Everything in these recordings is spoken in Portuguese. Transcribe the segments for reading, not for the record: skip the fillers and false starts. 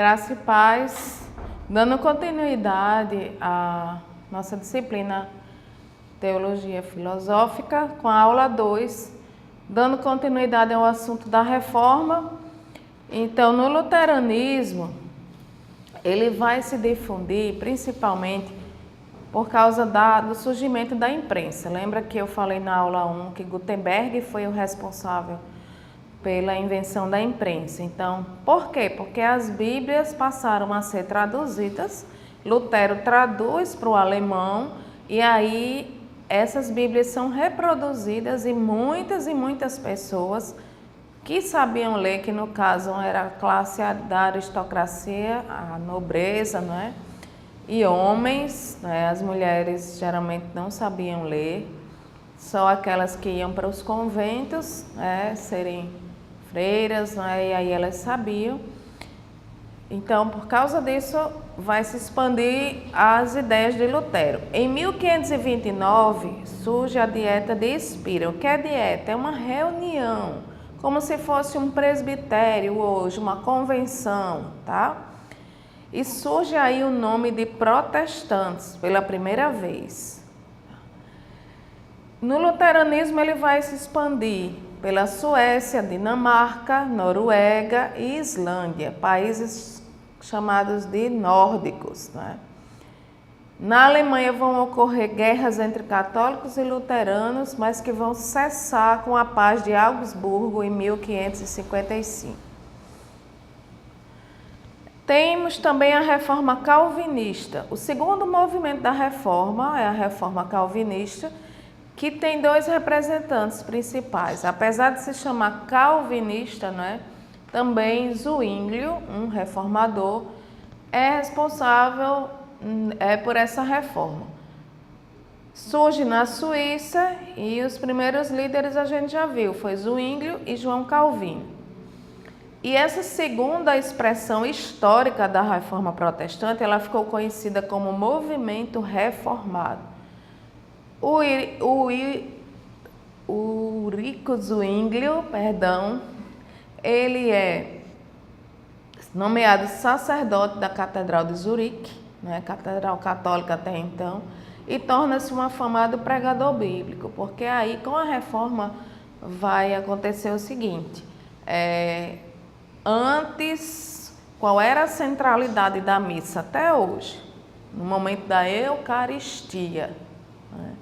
Graça e paz. Dando continuidade à nossa disciplina Teologia Filosófica, com a aula 2, dando continuidade ao assunto da reforma. Então, no luteranismo, ele vai se difundir principalmente por causa do surgimento da imprensa. Lembra que eu falei na aula 1 que Gutenberg foi o responsável pela invenção da imprensa. Então, por quê? Porque as Bíblias passaram a ser traduzidas, Lutero traduz para o alemão e aí essas Bíblias são reproduzidas e muitas pessoas que sabiam ler, que no caso era a classe da aristocracia, a nobreza, não é? E homens, né? As mulheres geralmente não sabiam ler, só aquelas que iam para os conventos, né? Serem freiras, né? E aí elas sabiam. Então, por causa disso, vai se expandir as ideias de Lutero. Em 1529, surge a Dieta de Spira. O que é dieta? É uma reunião, como se fosse um presbitério hoje, uma convenção, tá? E surge aí o nome de protestantes pela primeira vez. No luteranismo ele vai se expandir pela Suécia, Dinamarca, Noruega e Islândia, países chamados de nórdicos, né? Na Alemanha vão ocorrer guerras entre católicos e luteranos, mas que vão cessar com a paz de Augsburgo em 1555. Temos também a reforma calvinista. O segundo movimento da reforma é a reforma calvinista, que tem dois representantes principais. Apesar de se chamar calvinista, né, também Zwinglio, um reformador, é responsável por essa reforma. Surge na Suíça e os primeiros líderes a gente já viu, foi Zwinglio e João Calvino. E essa segunda expressão histórica da reforma protestante, ela ficou conhecida como movimento reformado. Ulrico Zwinglio, ele é nomeado sacerdote da Catedral de Zurique, né, catedral católica até então, e torna-se um afamado pregador bíblico, porque aí com a reforma vai acontecer o seguinte, antes, qual era a centralidade da missa até hoje? No momento da Eucaristia, né?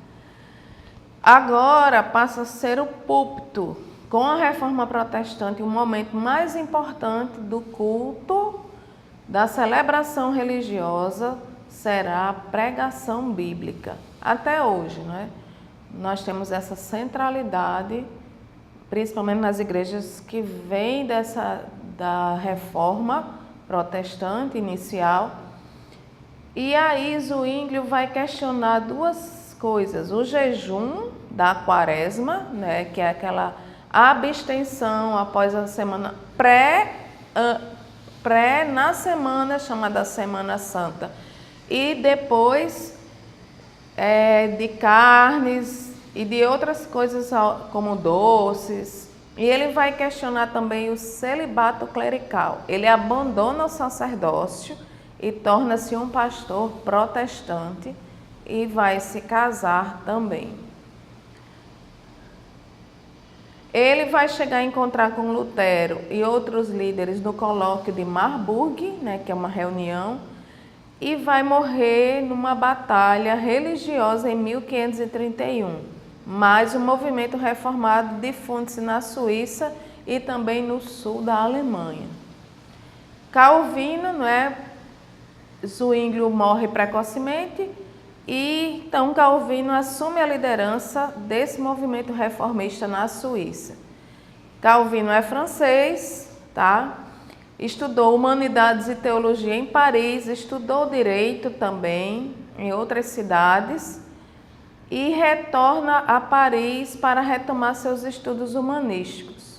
Agora passa a ser o púlpito. Com a reforma protestante, o momento mais importante do culto, da celebração religiosa, será a pregação bíblica. Até hoje, né? Nós temos essa centralidade, principalmente nas igrejas que vêm da reforma protestante inicial. E aí Zwinglio vai questionar duas coisas: o jejum da quaresma, né, que é aquela abstenção após a semana na semana chamada Semana Santa, e depois de carnes e de outras coisas como doces. E ele vai questionar também o celibato clerical. Ele abandona o sacerdócio e torna-se um pastor protestante e vai se casar também. Ele vai chegar a encontrar com Lutero e outros líderes no colóquio de Marburg, né, que é uma reunião, e vai morrer numa batalha religiosa em 1531. Mas o movimento reformado difunde-se na Suíça e também no sul da Alemanha. Calvino, Zwinglio morre precocemente e então Calvino assume a liderança desse movimento reformista na Suíça. Calvino é francês, tá? Estudou Humanidades e Teologia em Paris, estudou Direito também em outras cidades e retorna a Paris para retomar seus estudos humanísticos.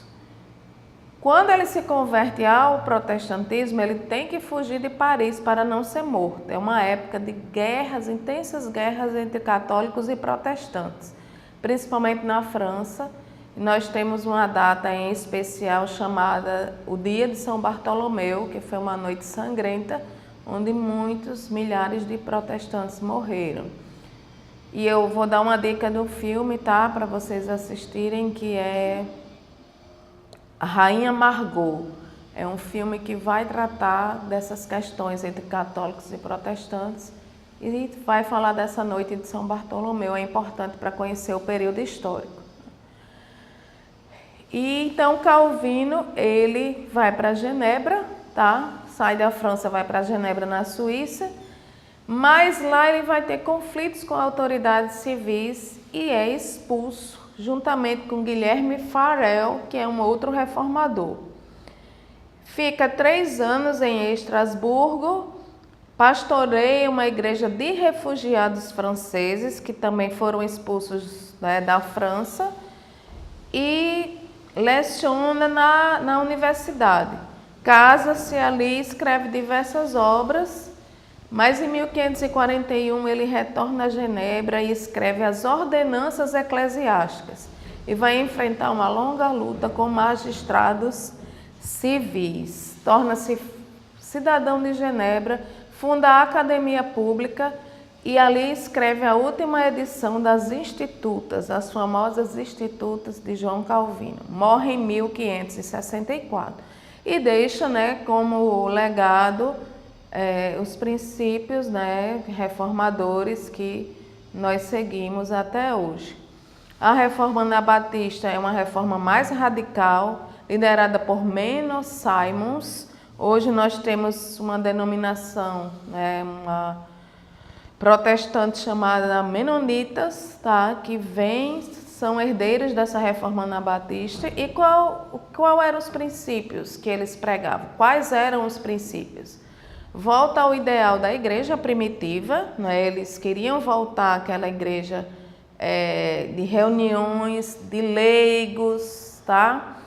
Quando ele se converte ao protestantismo, ele tem que fugir de Paris para não ser morto. É uma época de guerras, intensas guerras entre católicos e protestantes, principalmente na França. Nós temos uma data em especial chamada o Dia de São Bartolomeu, que foi uma noite sangrenta, onde muitos milhares de protestantes morreram. E eu vou dar uma dica do filme, tá, para vocês assistirem, que é A Rainha Margot. É um filme que vai tratar dessas questões entre católicos e protestantes e vai falar dessa noite de São Bartolomeu. É importante para conhecer o período histórico. E então Calvino, ele vai para Genebra, tá? Sai da França, vai para Genebra, na Suíça, mas lá ele vai ter conflitos com autoridades civis e é expulso, juntamente com Guilherme Farel, que é um outro reformador. Fica 3 anos em Estrasburgo, pastoreia uma igreja de refugiados franceses, que também foram expulsos, né, da França, e leciona na universidade. Casa-se ali, escreve diversas obras, mas em 1541 ele retorna a Genebra e escreve as ordenanças eclesiásticas e vai enfrentar uma longa luta com magistrados civis. Torna-se cidadão de Genebra, funda a Academia Pública e ali escreve a última edição das Institutas, as famosas Institutas de João Calvino. Morre em 1564 e deixa, né, como legado os princípios, né, reformadores que nós seguimos até hoje. A reforma anabatista é uma reforma mais radical, liderada por Menno Simons. Hoje nós temos uma denominação, né, uma protestante chamada Menonitas, tá, que são herdeiros dessa reforma anabatista. E qual eram os princípios que eles pregavam? Quais eram os princípios? Volta ao ideal da igreja primitiva, né? Eles queriam voltar àquela igreja de reuniões, de leigos, tá?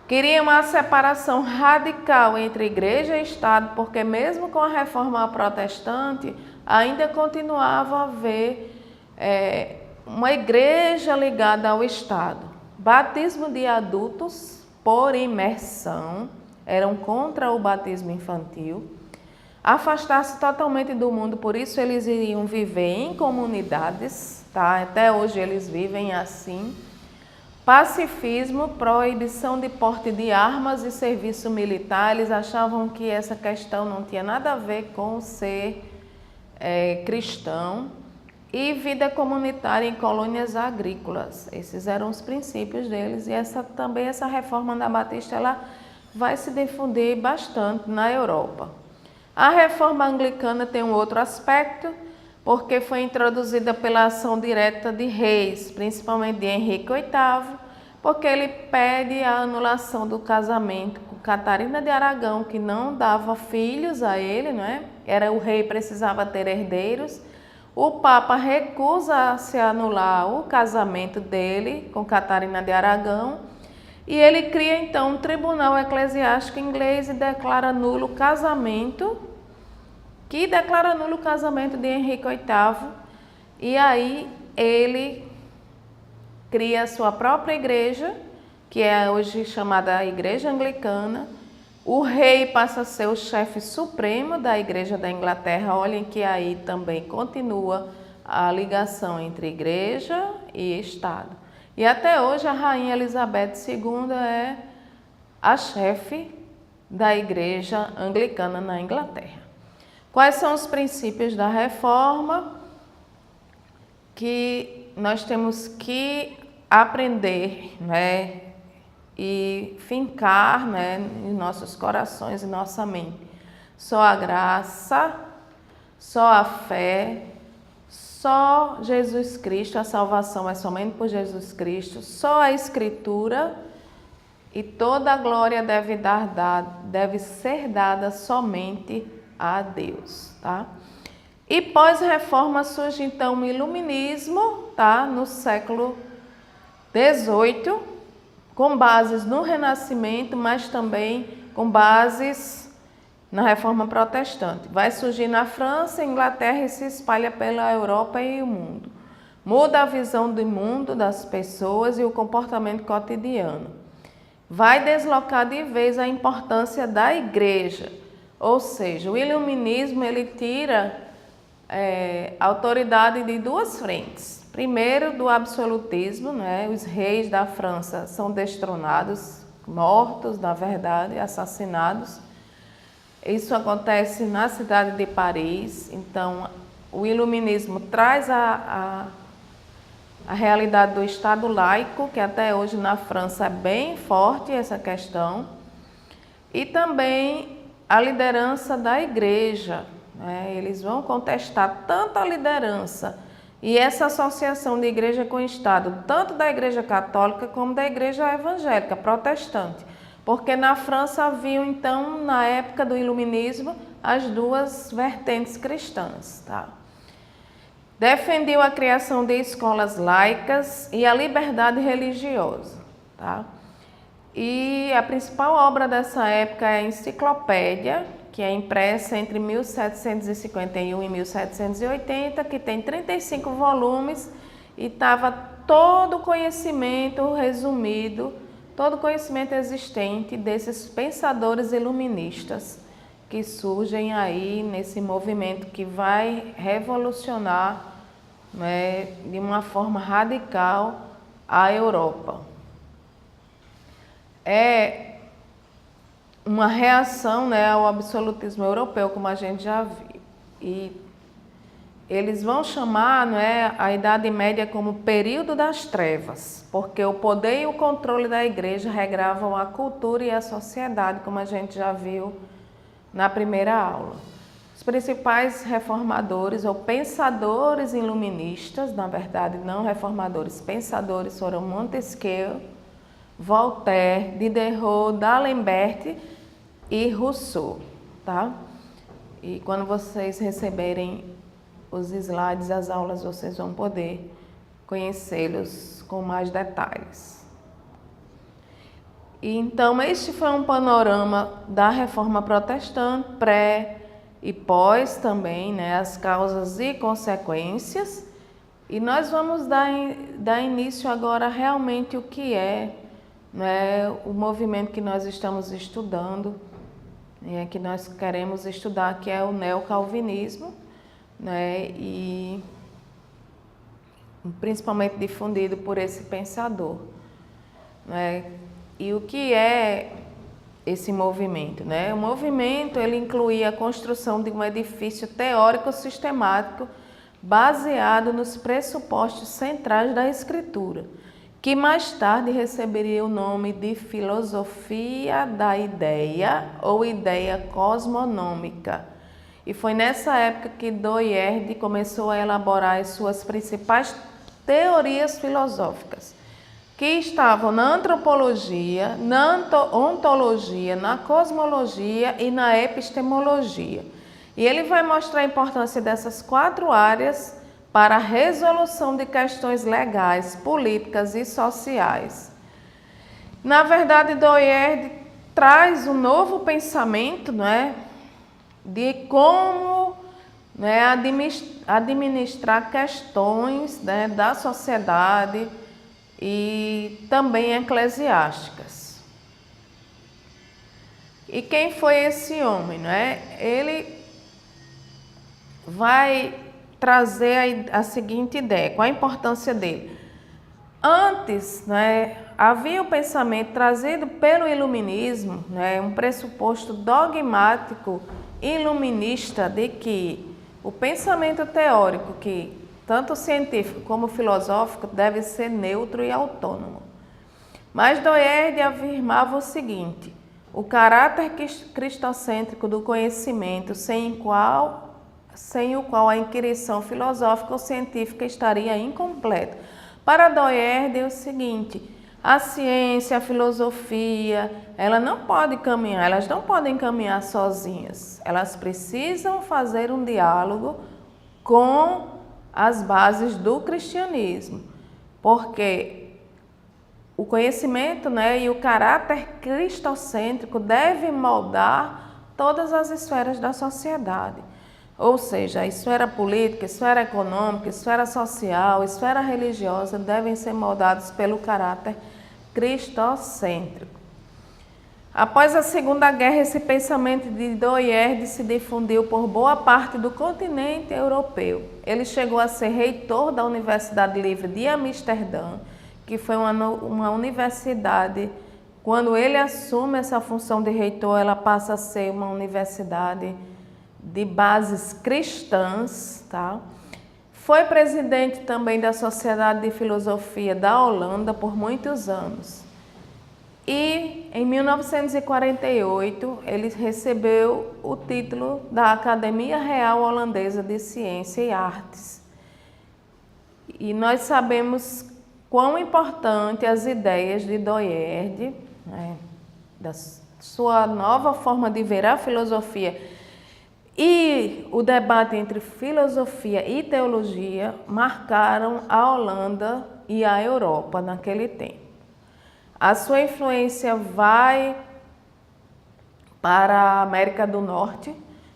Queriam uma separação radical entre igreja e Estado, porque mesmo com a reforma protestante, ainda continuava a haver uma igreja ligada ao Estado. Batismo de adultos por imersão, eram contra o batismo infantil. Afastar-se totalmente do mundo, por isso eles iriam viver em comunidades, tá? Até hoje eles vivem assim. Pacifismo, proibição de porte de armas e serviço militar. Eles achavam que essa questão não tinha nada a ver com ser cristão. E vida comunitária em colônias agrícolas. Esses eram os princípios deles e também essa reforma anabatista ela vai se difundir bastante na Europa. A reforma anglicana tem um outro aspecto, porque foi introduzida pela ação direta de reis, principalmente de Henrique VIII, porque ele pede a anulação do casamento com Catarina de Aragão, que não dava filhos a ele, né? O rei precisava ter herdeiros. O Papa recusa se anular o casamento dele com Catarina de Aragão e ele cria então um tribunal eclesiástico inglês e declara nulo o casamento, de Henrique VIII, e aí ele cria a sua própria igreja, que é hoje chamada Igreja Anglicana. O rei passa a ser o chefe supremo da Igreja da Inglaterra. Olhem que aí também continua a ligação entre igreja e Estado. E até hoje a Rainha Elizabeth II é a chefe da Igreja Anglicana na Inglaterra. Quais são os princípios da reforma que nós temos que aprender, né, e fincar, né, em nossos corações e nossa mente? Só a graça, só a fé, só Jesus Cristo, a salvação é somente por Jesus Cristo, só a Escritura e toda a glória deve ser dada somente a Deus, tá? E pós-reforma surge então o iluminismo, tá? No século XVIII, com bases no Renascimento, mas também com bases na Reforma Protestante. Vai surgir na França, Inglaterra e se espalha pela Europa e o mundo. muda a visão do mundo, das pessoas e o comportamento cotidiano. Vai deslocar de vez a importância da igreja, ou seja, o iluminismo ele tira autoridade de duas frentes. Primeiro, do absolutismo, né? Os reis da França são destronados, mortos, na verdade, assassinados. Isso acontece na cidade de Paris. Então, o iluminismo traz a realidade do Estado laico, que até hoje na França é bem forte essa questão, e também a liderança da igreja. Eles vão contestar tanto a liderança e essa associação de igreja com o Estado, tanto da igreja católica como da igreja evangélica, protestante. Porque na França haviam, então, na época do iluminismo, as duas vertentes cristãs. Tá? Defendiam a criação de escolas laicas e a liberdade religiosa. Tá? E a principal obra dessa época é a Enciclopédia, que é impressa entre 1751 e 1780, que tem 35 volumes e estava todo o conhecimento resumido, todo o conhecimento existente desses pensadores iluministas que surgem aí nesse movimento que vai revolucionar, né, de uma forma radical a Europa. É uma reação, né, ao absolutismo europeu, como a gente já viu. E eles vão chamar, né, a Idade Média como período das trevas, porque o poder e o controle da igreja regravam a cultura e a sociedade, como a gente já viu na primeira aula. Os principais reformadores ou pensadores iluministas, na verdade não reformadores, pensadores, foram Montesquieu, Voltaire, Diderot, D'Alembert e Rousseau, tá? E quando vocês receberem os slides das aulas, vocês vão poder conhecê-los com mais detalhes. E então, este foi um panorama da Reforma Protestante, pré e pós também, né, as causas e consequências. E nós vamos dar início agora realmente o que é, né, o movimento que nós estamos estudando, que nós queremos estudar, que é o neocalvinismo, né, e principalmente difundido por esse pensador, né? E o que é esse movimento, né? O movimento ele incluía a construção de um edifício teórico sistemático baseado nos pressupostos centrais da Escritura, que mais tarde receberia o nome de filosofia da ideia ou ideia cosmonômica. E foi nessa época que Doyerd começou a elaborar as suas principais teorias filosóficas, que estavam na antropologia, na ontologia, na cosmologia e na epistemologia. E ele vai mostrar a importância dessas 4 áreas para a resolução de questões legais, políticas e sociais. Na verdade, Doyerd traz um novo pensamento, né, de como, né, administrar questões, né, da sociedade e também eclesiásticas. E quem foi esse homem, né? Ele vai trazer a seguinte ideia, qual a importância dele. Antes, né, havia o pensamento trazido pelo iluminismo, né, um pressuposto dogmático iluminista de que o pensamento teórico, que tanto científico como filosófico, deve ser neutro e autônomo. Mas Doyerd afirmava o seguinte: o caráter cristocêntrico do conhecimento, sem o qual a inquirição filosófica ou científica estaria incompleta. Para Doyerd é o seguinte: a ciência, a filosofia, elas não podem caminhar sozinhas. Elas precisam fazer um diálogo com as bases do cristianismo, porque o conhecimento, né, e o caráter cristocêntrico devem moldar todas as esferas da sociedade. Ou seja, a esfera política, a esfera econômica, a esfera social, a esfera religiosa devem ser moldados pelo caráter cristocêntrico. Após a Segunda Guerra, esse pensamento de Doierdi se difundiu por boa parte do continente europeu. Ele chegou a ser reitor da Universidade Livre de Amsterdã, que foi uma universidade, quando ele assume essa função de reitor, ela passa a ser uma universidade de bases cristãs, tá? Foi presidente também da Sociedade de Filosofia da Holanda por muitos anos. E em 1948 ele recebeu o título da Academia Real Holandesa de Ciência e Artes. E nós sabemos quão importante as ideias de Doierdi, né, da sua nova forma de ver a filosofia e o debate entre filosofia e teologia marcaram a Holanda e a Europa naquele tempo. A sua influência vai para a América do Norte,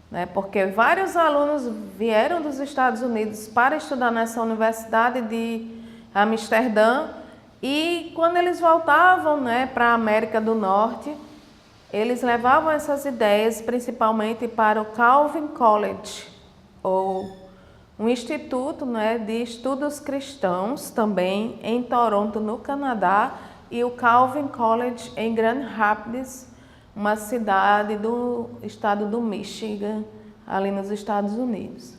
né, porque vários alunos vieram dos Estados Unidos para estudar nessa Universidade de Amsterdã e quando eles voltavam, né, para a América do Norte, eles levavam essas ideias principalmente para o Calvin College, ou um instituto, né, de estudos cristãos também em Toronto, no Canadá, e o Calvin College em Grand Rapids, uma cidade do estado do Michigan, ali nos Estados Unidos.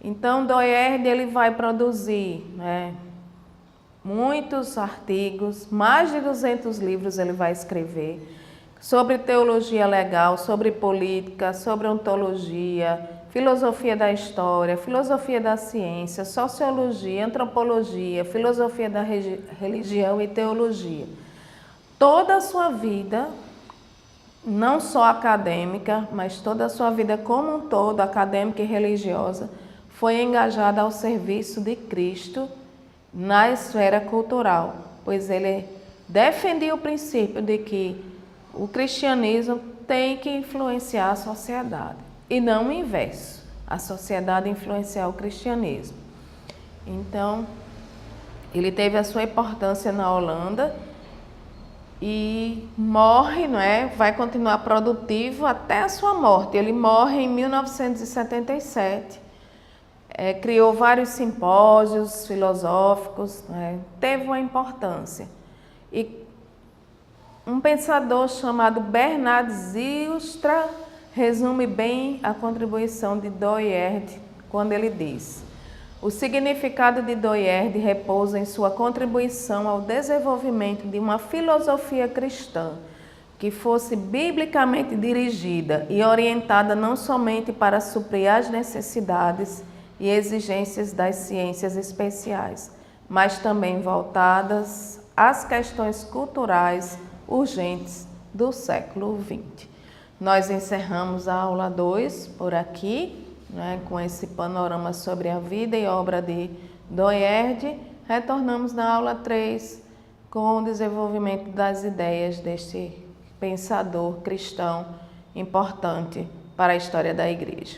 Então, Doierdi ele vai produzir, né, muitos artigos, mais de 200 livros ele vai escrever sobre teologia legal, sobre política, sobre ontologia, filosofia da história, filosofia da ciência, sociologia, antropologia, filosofia da religião e teologia. Toda a sua vida, não só acadêmica, mas toda a sua vida como um todo, acadêmica e religiosa, foi engajada ao serviço de Cristo na esfera cultural, pois ele defendia o princípio de que o cristianismo tem que influenciar a sociedade. E não o inverso, a sociedade influenciar o cristianismo. Então, ele teve a sua importância na Holanda e morre, não é? Vai continuar produtivo até a sua morte. Ele morre em 1977, criou vários simpósios filosóficos, né? Teve uma importância. E um pensador chamado Bernard Zylstra resume bem a contribuição de Doierdi quando ele diz: o significado de Doierdi repousa em sua contribuição ao desenvolvimento de uma filosofia cristã que fosse biblicamente dirigida e orientada não somente para suprir as necessidades e exigências das ciências especiais, mas também voltadas às questões culturais urgentes do século XX. Nós encerramos a aula 2 por aqui, né, com esse panorama sobre a vida e obra de Doierdi. Retornamos na aula 3 com o desenvolvimento das ideias deste pensador cristão importante para a história da Igreja.